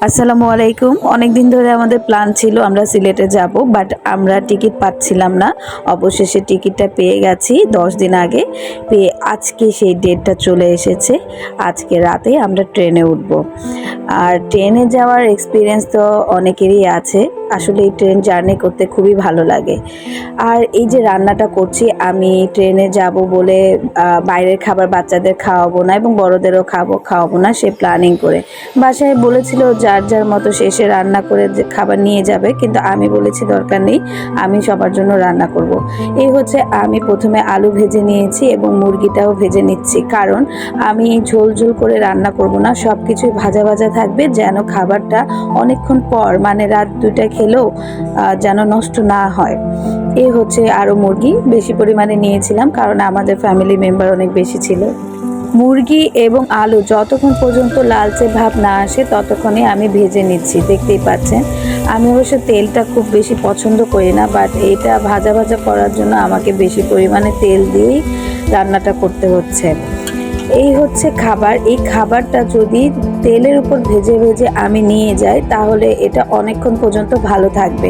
আসসালামু আলাইকুম। অনেক দিন ধরে আমাদের প্ল্যান ছিল আমরা সিলেটে যাব, বাট আমরা টিকিট পাচ্ছিলাম না। অবশেষে টিকিটটা পেয়ে গেছি 10 দিন আগে। পেয়ে আজকে সেই ডেটটা চলে এসেছে। আজকে রাতে আমরা ট্রেনে উঠব। আর ট্রেনে যাওয়ার এক্সপিরিয়েন্স তো অনেকেরই আছে। আসলে এই ট্রেন জার্নি করতে খুবই ভালো লাগে। আর এই যে রান্নাটা করছি, আমি ট্রেনে যাব বলে বাইরের খাবার বাচ্চাদের খাওয়াবো না এবং বড়দেরও খাওয়াবো না, সে প্ল্যানিং করে বাসায় বলেছিল যার যার মতো শেষে রান্না করে যে খাবার নিয়ে যাবে, কিন্তু আমি বলেছি দরকার নেই, আমি সবার জন্য রান্না করব। এই হচ্ছে আমি প্রথমে আলু ভেজে নিয়েছি এবং মুরগিটাও ভেজে নিচ্ছি, কারণ আমি ঝোল ঝোল করে রান্না করব না, সব কিছুই ভাজা ভাজা থাকবে, যেন খাবারটা অনেকক্ষণ পর মানে রাত 2টা খেলেও যেন নষ্ট না হয়। এই হচ্ছে আরও মুরগি বেশি পরিমাণে নিয়েছিলাম, কারণ আমাদের ফ্যামিলি মেম্বার অনেক বেশি ছিল। মুরগি এবং আলু যতক্ষণ পর্যন্ত লালচে ভাব না আসে ততক্ষণই আমি ভেজে নিচ্ছি, দেখতেই পাচ্ছেন। আমি অবশ্য তেলটা খুব বেশি পছন্দ করি না, বাট এটা ভাজা ভাজা করার জন্য আমাকে বেশি পরিমাণে তেল দিয়েই রান্নাটা করতে হচ্ছে। এই হচ্ছে খাবার। এই খাবারটা যদি তেলের উপর ভেজে ভেজে আমি নিয়ে যাই তাহলে এটা অনেকক্ষণ পর্যন্ত ভালো থাকবে।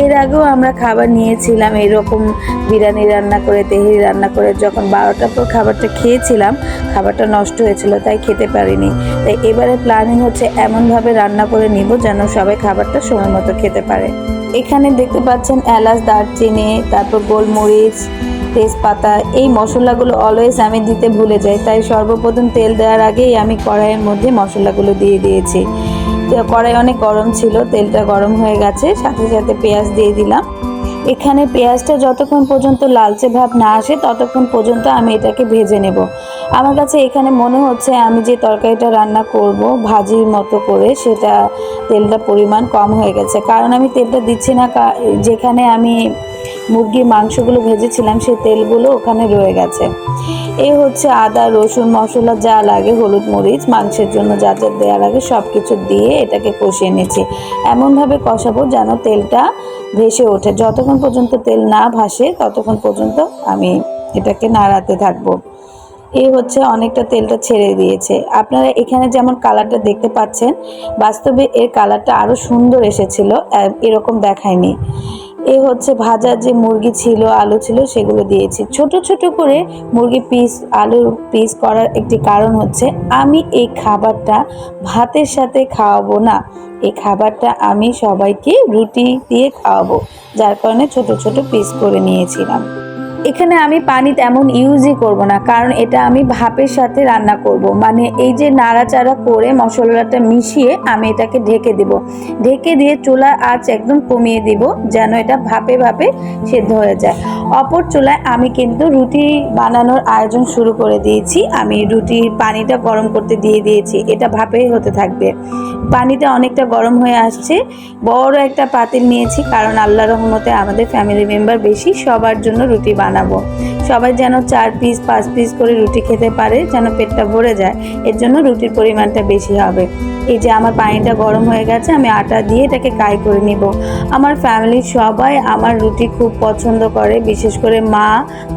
এর আগেও আমরা খাবার নিয়েছিলাম এরকম, বিরিয়ানি রান্না করে, তেহেরি রান্না করে, যখন 12টার পর খাবারটা খেয়েছিলাম খাবারটা নষ্ট হয়েছিল, তাই খেতে পারিনি। তাই এবারে প্ল্যানিং হচ্ছে এমনভাবে রান্না করে নিব যেন সবাই খাবারটা সময় মতো খেতে পারে। এখানে দেখতে পাচ্ছেন এলাচ, দারচিনি, তারপর গোলমরিচ, তেজপাতা, এই মশলাগুলো অলওয়েজ আমি দিতে ভুলে যাই, তাই সর্বপ্রথম তেল দেওয়ার আগেই আমি কড়াইয়ের মধ্যে মশলাগুলো দিয়ে দিয়েছি। কড়াই অনেক গরম ছিল, তেলটা গরম হয়ে গেছে, সাথে সাথে পেঁয়াজ দিয়ে দিলাম। এখানে পেঁয়াজটা যতক্ষণ পর্যন্ত লালচে ভাব না আসে ততক্ষণ পর্যন্ত আমি এটাকে ভেজে নেব। আমার কাছে এখানে মনে হচ্ছে আমি যে তরকারিটা রান্না করব ভাজির মতো করে, সেটা তেলটা পরিমাণ কম হয়ে গেছে, কারণ আমি তেলটা দিচ্ছি না, যেখানে আমি মুরগির মাংসগুলো ভেজেছিলাম সেই তেলগুলো ওখানে রয়ে গেছে। এই হচ্ছে আদা, রসুন, মশলা যা লাগে, হলুদ, মরিচ, মাংসের জন্য যা যা দেওয়া লাগে সব কিছু দিয়ে এটাকে কষিয়ে নিচ্ছি। এমনভাবে কষাবো যেন তেলটা ভেসে ওঠে। যতক্ষণ পর্যন্ত তেল না ভাসে ততক্ষণ পর্যন্ত আমি এটাকে নাড়াতে থাকবো। এই হচ্ছে অনেকটা তেলটা ছেড়ে দিয়েছে। আপনারা এখানে যেমন কালারটা দেখতে পাচ্ছেন, বাস্তবে এর কালারটা আরও সুন্দর এসেছিল, এরকম দেখায়নি। এই হচ্ছে ভাজা যে মুরগি ছিল, আলু ছিল, সেগুলো দিয়েছি ছোট ছোট করে। মুরগি পিস, আলুর পিস করার একটি কারণ হচ্ছে আমি এই খাবারটা ভাতের সাথে খাওয়াবো না, এই খাবারটা আমি সবাইকে রুটি দিয়ে খাওয়াবো, যার কারণে ছোট ছোট পিস করে নিয়েছিলাম। এখানে আমি পানি তেমন ইউজই করব না, কারণ এটা আমি ভাপের সাথে রান্না করব। মানে এই যে নাড়াচাড়া করে মশলাটা মিশিয়ে আমি এটাকে ঢেকে দেব। ঢেকে দিয়ে চুলার আঁচ একদম কমিয়ে দিব যেন এটা ভাপে ভাপে সেদ্ধ হয়ে যায়। অপর চুলায় আমি কিন্তু রুটি বানানোর আয়োজন শুরু করে দিয়েছি। আমি রুটির পানিটা গরম করতে দিয়ে দিয়েছি, এটা ভাপেই হতে থাকবে। পানিটা অনেকটা গরম হয়ে আসছে। বড় একটা পাতিল নিয়েছি, কারণ আল্লাহর রহমতে আমাদের ফ্যামিলি মেম্বার বেশি, সবার জন্য রুটি বানাবো। সবাই যেন 4 পিস 5 পিস করে রুটি খেতে পারে, যেন পেটটা ভরে যায়, এর জন্য রুটির পরিমাণটা বেশি হবে। এই যে আমার পানিটা গরম হয়ে গেছে, আমি আটা দিয়ে এটাকে কাই করে নিব। আমার ফ্যামিলির সবাই আমার রুটি খুব পছন্দ করে, বিশেষ করে মা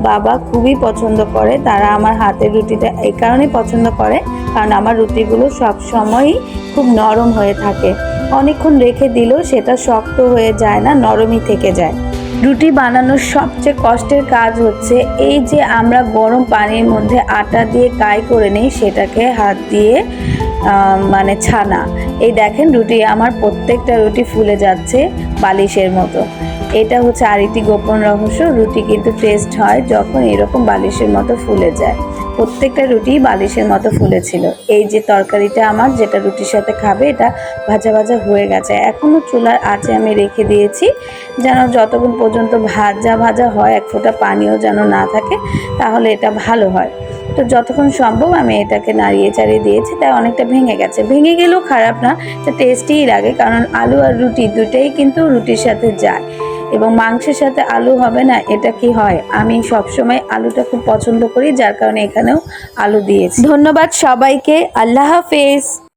বাবা খুবই পছন্দ করে। তারা আমার হাতের রুটিটা এই কারণেই পছন্দ করে, কারণ আমার রুটিগুলো সব সময়ই খুব নরম হয়ে থাকে। অনেকক্ষণ রেখে দিলেও সেটা শক্ত হয়ে যায় না, নরমই থেকে যায়। রুটি বানানোর সবচেয়ে কষ্টের কাজ হচ্ছে এই যে আমরা গরম পানির মধ্যে আটা দিয়ে কাই করে নিই, সেটাকে হাত দিয়ে মানে ছানা। এই দেখেন রুটি আমার প্রত্যেকটা রুটি ফুলে যাচ্ছে বালিশের মতো। এটা হচ্ছে আরেকটি গোপন রহস্য, রুটি কিন্তু টেস্ট হয় যখন এরকম বালিশের মতো ফুলে যায়। প্রত্যেকটা রুটি বালিশের মতো ফুলেছিল। এই যে তরকারিটা আমার যেটা রুটির সাথে খাবে, এটা ভাজা ভাজা হয়ে গেছে। এখনও চুলার আঁচে আমি রেখে দিয়েছি যেন যতক্ষণ পর্যন্ত ভাজা ভাজা হয়, এক ফোঁটা পানিও যেন না থাকে, তাহলে এটা ভালো হয়। তো যতক্ষণ সম্ভব আমি এটাকে নাড়িয়ে চাড়িয়ে দিয়েছি, তাই অনেকটা ভেঙে গেছে। ভেঙে গেলেও খারাপ না, এটা টেস্টিই লাগে, কারণ আলু আর রুটি দুটোই কিন্তু রুটির সাথে যায়। এবং মাংসের সাথে আলু হবে না, এটা কি হয়? আমি সবসময় আলুটা খুব পছন্দ করি, যার কারণে এখানেও আলু দিয়েছি। ধন্যবাদ সবাইকে, আল্লাহ হাফেজ।